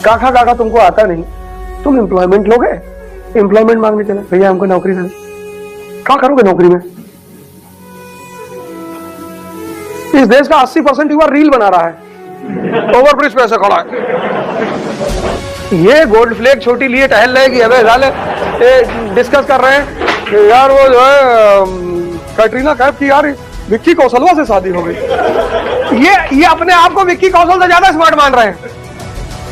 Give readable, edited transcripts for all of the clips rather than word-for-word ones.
काका काका तुमको आता नहीं, तुम एम्प्लॉयमेंट लोगे? एम्प्लॉयमेंट मांगने चले, भैया हमको नौकरी दे। क्या करोगे नौकरी में? इस देश का 80% युवा रील बना रहा है, ओवरब्रिज पे ऐसे खड़ा है, ये गोल्ड फ्लेग छोटी लिए टहल रहेगी। अबे साले डिस्कस कर रहे हैं कि यार वो जो है कैटरीना कैफ की यार विक्की कौशलवा से शादी हो गई। ये अपने आप को विक्की कौशल से ज्यादा स्मार्ट मान रहे हैं।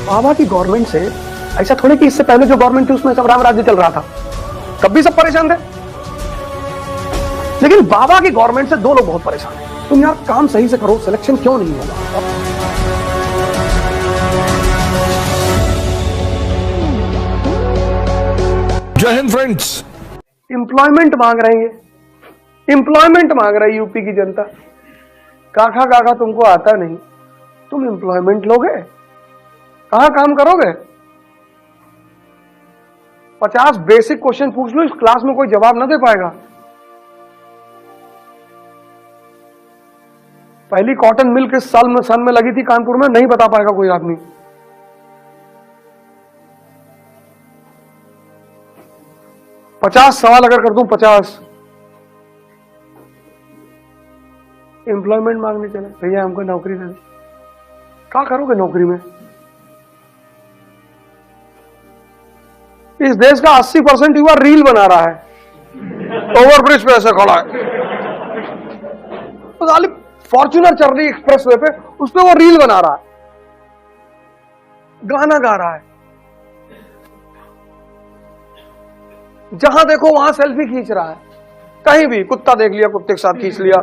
बाबा की गवर्नमेंट से ऐसा थोड़े कि इससे पहले जो गवर्नमेंट थी उसमें सब राम राज्य चल रहा था, तब भी सब परेशान थे। लेकिन बाबा की गवर्नमेंट से दो लोग बहुत परेशान हैं। तुम यार काम सही से करो, सिलेक्शन क्यों नहीं होगा? जय हिंद फ्रेंड्स। एम्प्लॉयमेंट मांग रहे हैं, एम्प्लॉयमेंट मांग रही है यूपी की जनता। काका काका तुमको आता नहीं, तुम एम्प्लॉयमेंट लोगे? कहां काम करोगे? 50 बेसिक क्वेश्चन पूछ लो, इस क्लास में कोई जवाब ना दे पाएगा। पहली कॉटन मिल किस सन में लगी थी कानपुर में, नहीं बता पाएगा कोई आदमी। पचास सवाल अगर कर दूं, 50 एम्प्लॉयमेंट मांगने चले, भैया हमको नौकरी दे। क्या करोगे नौकरी में? इस देश का 80% युवा रील बना रहा है, ओवरब्रिज पे ऐसे खड़ा है, तो फॉर्च्यूनर चल रही एक्सप्रेस वे पे, उस पे वो रील बना रहा है, गाना गा रहा है, जहां देखो वहां सेल्फी खींच रहा है। कहीं भी कुत्ता देख लिया, कुत्ते के साथ खींच लिया,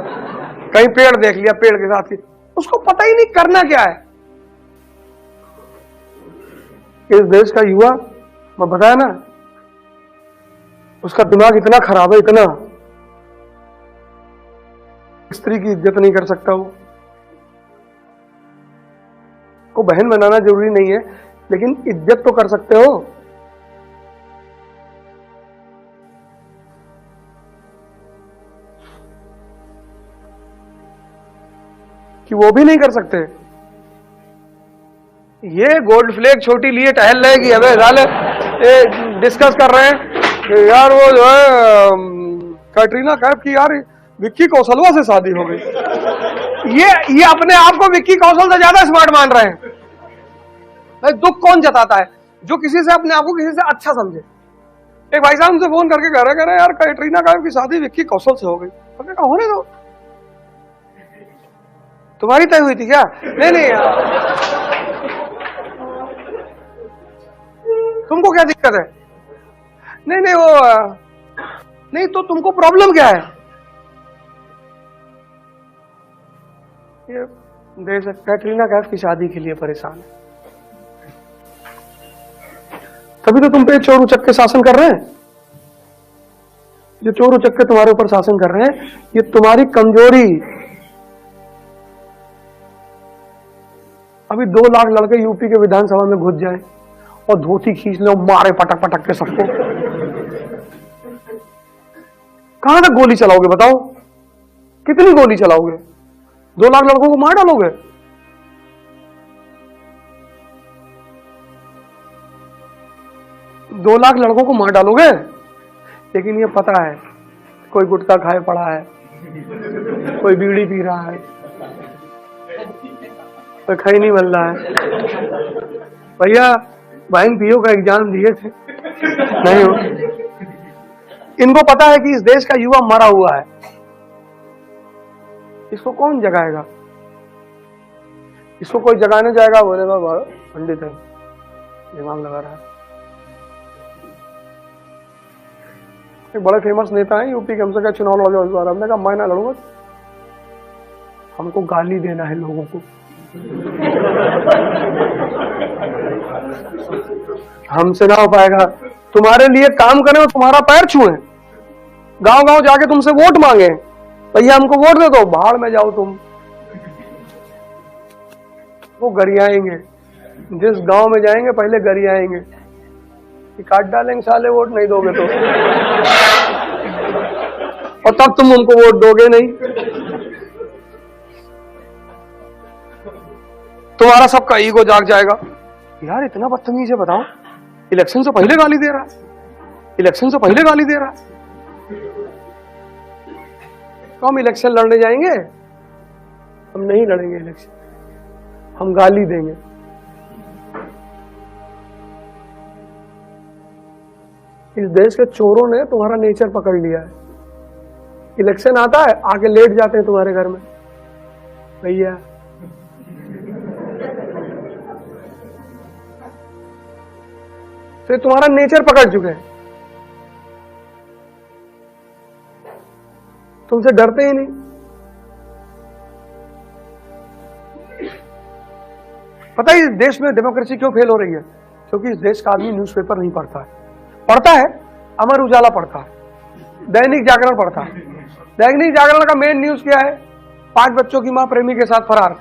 कहीं पेड़ देख लिया, पेड़ के साथ खींच। उसको पता ही नहीं करना क्या है। इस देश का युवा, मैं बताया ना, उसका दिमाग इतना खराब है, इतना। स्त्री की इज्जत नहीं कर सकता वो। को बहन बनाना जरूरी नहीं है, लेकिन इज्जत तो कर सकते हो। कि वो भी नहीं कर सकते। ये गोल्ड फ्लेग छोटी लिए टहल रहेगी। अबे साले डिस्कस कर रहे हैं कि यार वो जो है कैटरीना कैफ की यार विक्की कौशलवा से शादी हो गई। ये अपने आप को विक्की कौशल से ज्यादा स्मार्ट मान रहे हैं। भाई दुख कौन जताता है? जो किसी से अपने आप को किसी से अच्छा समझे। एक भाई साहब हमसे फोन करके कह रहे यार कैटरीना कैफ की शादी विक्की कौशल से हो गई। हमने कहा होने दो, तुम्हारी तय हुई थी क्या? नहीं तुमको क्या दिक्कत है? नहीं वो नहीं, तो तुमको प्रॉब्लम क्या है? ये देश कैटरीना कैफ की शादी के लिए परेशान है, तभी तो तुम पे चोर उचक्के शासन कर रहे हैं। ये चोर उचक्के तुम्हारे ऊपर शासन कर रहे हैं, ये तुम्हारी कमजोरी। अभी 2 लाख लड़के यूपी के विधानसभा में घुस जाए और धोती खींच ले और मारे पटक पटक के सबको। कहां तक गोली चलाओगे बताओ? कितनी गोली चलाओगे? 2 लाख लड़कों को मार डालोगे? दो लाख लड़कों को मार डालोगे? लेकिन ये पता है कोई गुटखा खाए पड़ा है, कोई बीड़ी पी रहा है, कोई खाई नहीं मिल रहा है। भैया बहन पीओ का एग्जाम दिए थे, नहीं हो। इनको पता है कि इस देश का युवा मरा हुआ है, इसको कौन जगाएगा? इसको कोई जगाने जाएगा, बोलेगा पंडित है, दिमाग लगा रहा है। एक बड़े फेमस नेता है यूपी के, हमसे क्या चुनाव लड़ोगे इस बार? हमने कहा मैं ना लड़ूंगा, हमको गाली देना है लोगों को। हमसे ना हो पाएगा। तुम्हारे लिए काम करें और तुम्हारा पैर छुए, गांव गांव जाके तुमसे वोट मांगे, भैया हमको वोट दे दो, बाहर में जाओ तुम। वो गरियाएंगे, जिस गांव में जाएंगे पहले गरियाएंगे कि काट डालेंगे साले वोट नहीं दोगे तो, और तब तुम उनको वोट दोगे नहीं। तुम्हारा सबका ईगो जाग जाएगा। यार इतना बदतमीज है, बताओ। इलेक्शन से पहले गाली दे रहा, इलेक्शन से पहले गाली दे रहा। तो हम इलेक्शन लड़ने जाएंगे? हम नहीं लड़ेंगे इलेक्शन, हम गाली देंगे। इस देश के चोरों ने तुम्हारा नेचर पकड़ लिया है। इलेक्शन आता है, आके लेट जाते हैं तुम्हारे घर में, भैया तो तुम्हारा नेचर पकड़ चुके हैं, तुमसे डरते ही नहीं। पता है इस देश में डेमोक्रेसी क्यों फेल हो रही है? क्योंकि इस देश का आदमी न्यूज़पेपर नहीं पढ़ता है। पढ़ता है, अमर उजाला पढ़ता है, दैनिक जागरण पढ़ता है। दैनिक जागरण का मेन न्यूज क्या है? 5 बच्चों की मां प्रेमी के साथ फरार।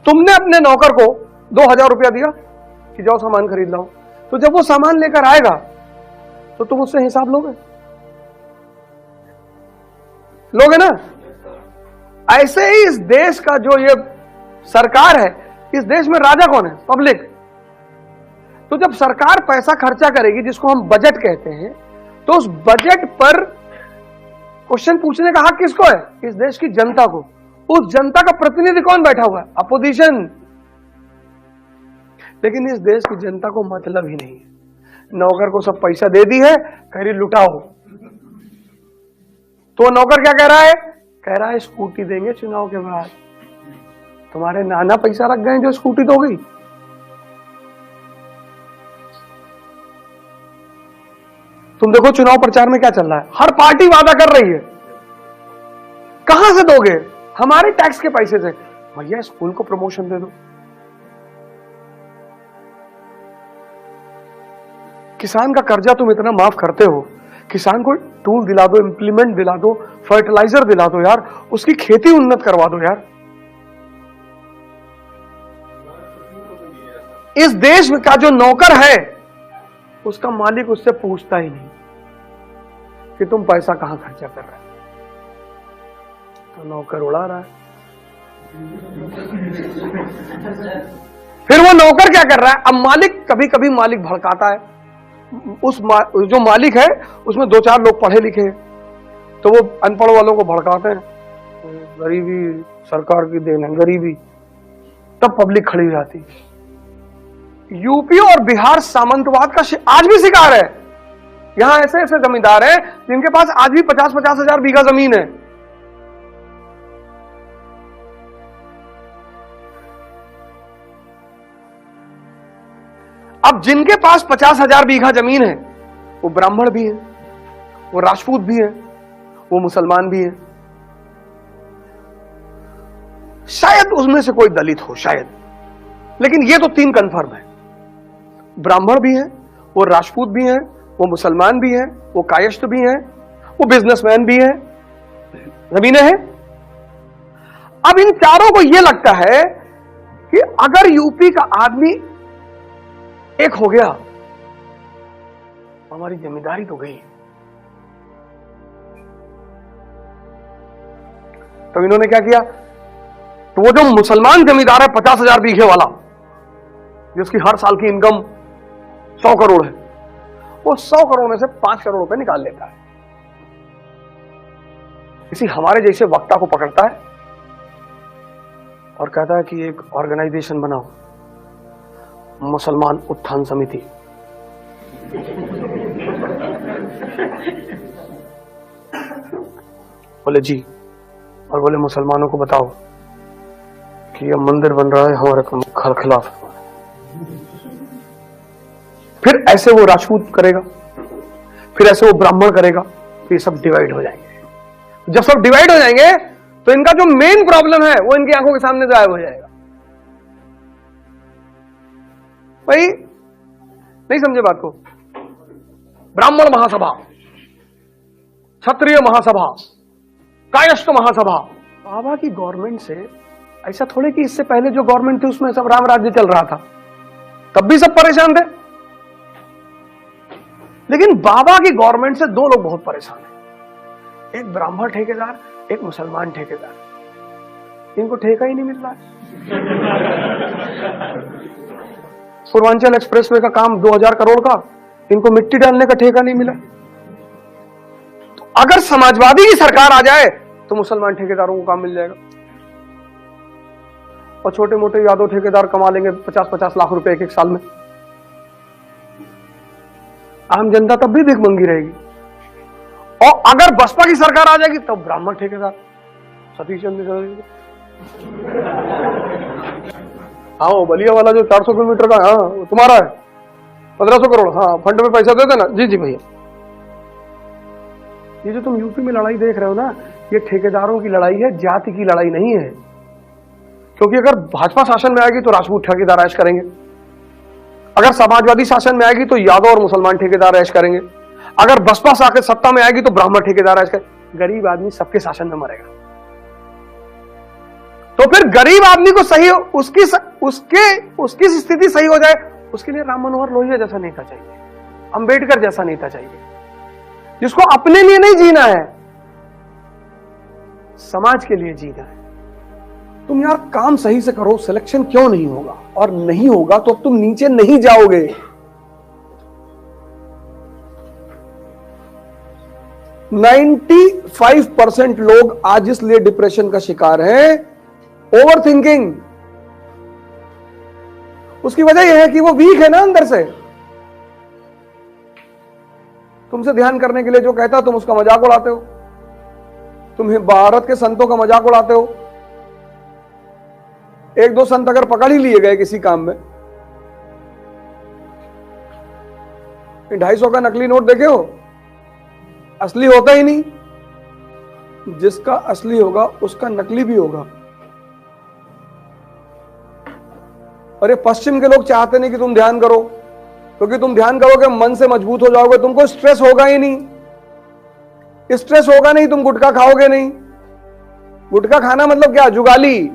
तुमने अपने नौकर को 2000 रुपया दिया कि जाओ सामान खरीद लाओ, तो जब वो सामान लेकर आएगा तो तुम उससे हिसाब लोगे ना? ऐसे ही इस देश का जो ये सरकार है, इस देश में राजा कौन है? पब्लिक। तो जब सरकार पैसा खर्चा करेगी, जिसको हम बजट कहते हैं, तो उस बजट पर क्वेश्चन पूछने का हक किसको है? इस देश की जनता को। उस जनता का प्रतिनिधि कौन बैठा हुआ है? अपोजिशन। लेकिन इस देश की जनता को मतलब ही नहीं है। नौकर को सब पैसा दे दी है, कह रही लुटाओ। तो नौकर क्या कह रहा है? कह रहा है स्कूटी देंगे चुनाव के बाद। तुम्हारे नाना पैसा रख गए जो स्कूटी दोगी? तुम देखो चुनाव प्रचार में क्या चल रहा है, हर पार्टी वादा कर रही है। कहां से दोगे? हमारे टैक्स के पैसे से। भैया स्कूल को प्रमोशन दे दो, किसान का कर्जा तुम इतना माफ करते हो, किसान को टूल दिला दो, इंप्लीमेंट दिला दो, फर्टिलाइजर दिला दो यार, उसकी खेती उन्नत करवा दो यार। इस देश का जो नौकर है, उसका मालिक उससे पूछता ही नहीं कि तुम पैसा कहां खर्चा कर रहे हो। तो नौकर उड़ा रहा है। फिर वो नौकर क्या कर रहा है? अब मालिक, कभी कभी मालिक भड़काता है। जो मालिक है उसमें 2-4 लोग पढ़े लिखे हैं, तो वो अनपढ़ वालों को भड़काते हैं, गरीबी सरकार की देन है, गरीबी। तब पब्लिक खड़ी हो जाती है। यूपी और बिहार सामंतवाद का आज भी शिकार है। यहां ऐसे ऐसे जमींदार हैं जिनके पास आज भी 50-50 हजार बीघा जमीन है। अब जिनके पास 50,000 बीघा जमीन है, वो ब्राह्मण भी है, वो राजपूत भी है, वो मुसलमान भी है, शायद उसमें से कोई दलित हो, शायद। लेकिन ये तो 3 कंफर्म है, ब्राह्मण भी है, वो राजपूत भी है, वो मुसलमान भी है, वो कायस्थ भी है, वो बिजनेसमैन भी है, जमीनें हैं। अब इन चारों को यह लगता है कि अगर यूपी का आदमी एक हो गया, हमारी जिम्मेदारी तो गई। तो इन्होंने क्या किया? तो वो जो मुसलमान जमींदार है 50,000 बीघे वाला, जिसकी हर साल की इनकम 100 करोड़ है, वो 100 करोड़ में से 5 करोड़ रुपए निकाल लेता है। किसी हमारे जैसे वक्ता को पकड़ता है और कहता है कि एक ऑर्गेनाइजेशन बनाओ, मुसलमान उत्थान समिति। बोले जी, और बोले मुसलमानों को बताओ कि यह मंदिर बन रहा है हमारे खिलाफ। फिर ऐसे वो राजपूत करेगा, फिर ऐसे वो ब्राह्मण करेगा, फिर सब डिवाइड हो जाएंगे। जब सब डिवाइड हो जाएंगे तो इनका जो मेन प्रॉब्लम है वो इनकी आंखों के सामने गायब हो जाएगा। भाई नहीं समझे बात को? ब्राह्मण महासभा, क्षत्रिय महासभा, कायस्थ महासभा। बाबा की गवर्नमेंट से ऐसा थोड़े कि इससे पहले जो गवर्नमेंट थी उसमें सब राम राज्य चल रहा था, तब भी सब परेशान थे। लेकिन बाबा की गवर्नमेंट से 2 लोग बहुत परेशान हैं, एक ब्राह्मण ठेकेदार, एक मुसलमान ठेकेदार। इनको ठेका ही नहीं मिल रहा है। पूर्वांचल एक्सप्रेसवे का काम 2000 करोड़ का, इनको मिट्टी डालने का ठेका नहीं मिला। तो अगर समाजवादी की सरकार आ जाए तो मुसलमान ठेकेदारों को काम मिल जाएगा, और छोटे मोटे यादव ठेकेदार कमा लेंगे 50-50 लाख रुपए एक साल में। आम जनता तब भी भिखमंगी रहेगी। और अगर बसपा की सरकार आ जाएगी तब ब्राह्मण ठेकेदार सतीश चंद्र चौधरी। हाँ, वो बलिया वाला जो 400 किलोमीटर का, हाँ वो तुम्हारा है, 1500 करोड़, हाँ फंड में पैसा दे देना। जी जी भैया। ये जो तुम यूपी में लड़ाई देख रहे हो ना, ये ठेकेदारों की लड़ाई है, जाति की लड़ाई नहीं है। क्योंकि अगर भाजपा शासन में आएगी तो राजपूत ठेकेदार ऐश करेंगे, अगर समाजवादी शासन में आएगी तो यादव और मुसलमान ठेकेदार ऐश करेंगे, अगर बसपा आकर सत्ता में आएगी तो ब्राह्मण ठेकेदार ऐश करेंगे। गरीब आदमी सबके शासन में मरेगा। तो फिर गरीब आदमी को सही, उसकी स्थिति सही हो जाए, उसके लिए राम मनोहर लोहिया जैसा नेता चाहिए, अंबेडकर जैसा नेता चाहिए, जिसको अपने लिए नहीं जीना है, समाज के लिए जीना है। तुम यार काम सही से करो, सिलेक्शन क्यों नहीं होगा? और नहीं होगा तो अब तुम नीचे नहीं जाओगे। । 95% लोग आज इसलिए डिप्रेशन का शिकार हैं, ओवर थिंकिंग। उसकी वजह यह है कि वो वीक है ना अंदर से। तुमसे ध्यान करने के लिए जो कहता तुम उसका मजाक उड़ाते हो, तुम भारत के संतों का मजाक उड़ाते हो। एक दो संत अगर पकड़ ही लिए गए किसी काम में, 250 का नकली नोट देखे हो, असली होता ही नहीं। जिसका असली होगा उसका नकली भी होगा। और ये पश्चिम के लोग चाहते नहीं कि तुम ध्यान करो, क्योंकि तुम ध्यान करोगे मन से मजबूत हो जाओगे, तुमको स्ट्रेस होगा ही नहीं। स्ट्रेस होगा नहीं, तुम गुटखा खाओगे नहीं। गुटखा खाना मतलब क्या? जुगाली।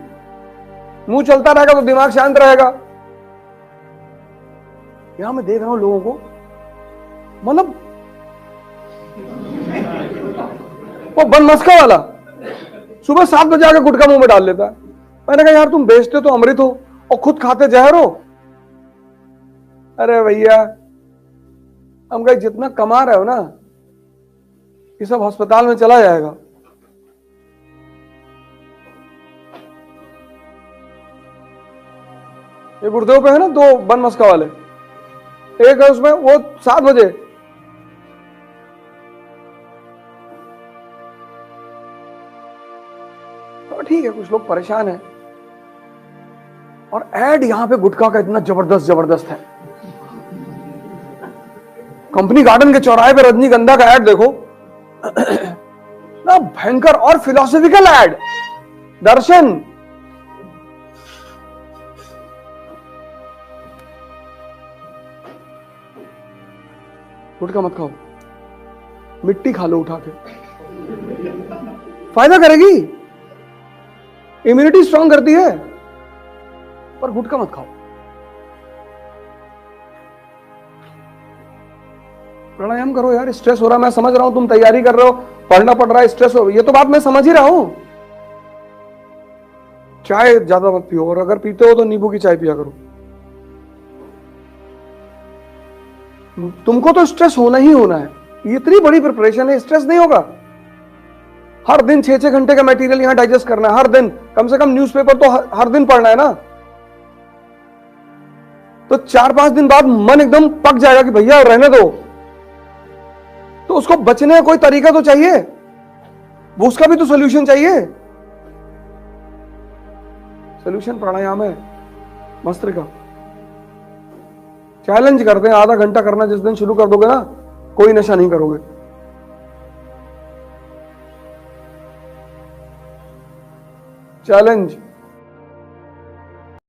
मुंह चलता रहेगा तो दिमाग शांत रहेगा। यहां मैं देख रहा हूं लोगों को, मतलब वो बनमस्का वाला सुबह 7 बजे आके गुटखा मुंह में डाल लेता है। मैंने कहा यार तुम बेचते तो अमृत हो और खुद खाते जहर हो। अरे भैया, हम कहीं जितना कमा रहे हो ना, ये सब अस्पताल में चला जाएगा। ये गुरुदेव पे है ना 2 बनमस्का वाले, एक है उसमें वो 7 बजे, तो ठीक है कुछ लोग परेशान हैं। और एड यहां पे गुटखा का इतना जबरदस्त है। कंपनी गार्डन के चौराहे पे रजनीगंधा का एड देखो ना, भयंकर। और फिलोसॉफिकल एड, दर्शन। गुटखा मत खाओ, मिट्टी खा लो उठा के, फायदा करेगी, इम्यूनिटी स्ट्रांग करती है। पर गुटखा मत खाओ। प्राणायाम करो यार। स्ट्रेस हो रहा है, मैं समझ रहा हूं, तुम तैयारी कर रहे हो, पढ़ना पड़ रहा है, स्ट्रेस हो, ये तो बात मैं समझ ही रहा हूं। चाय ज्यादा मत पियो, और अगर पीते हो तो नींबू की चाय पिया करो। तुमको तो स्ट्रेस होना ही होना है, इतनी बड़ी प्रिपरेशन है, स्ट्रेस नहीं होगा। हर दिन 6-6 घंटे का मटेरियल यहां डाइजेस्ट करना है, हर दिन कम से कम न्यूज़पेपर तो हर दिन पढ़ना है ना। तो 4-5 दिन बाद मन एकदम पक जाएगा कि भैया रहने दो, तो उसको बचने का कोई तरीका तो चाहिए, वो उसका भी तो सोल्यूशन चाहिए। सोल्यूशन प्राणायाम है, भस्त्रिका। चैलेंज करते हैं, आधा घंटा करना जिस दिन शुरू कर दोगे ना, कोई नशा नहीं करोगे। चैलेंज।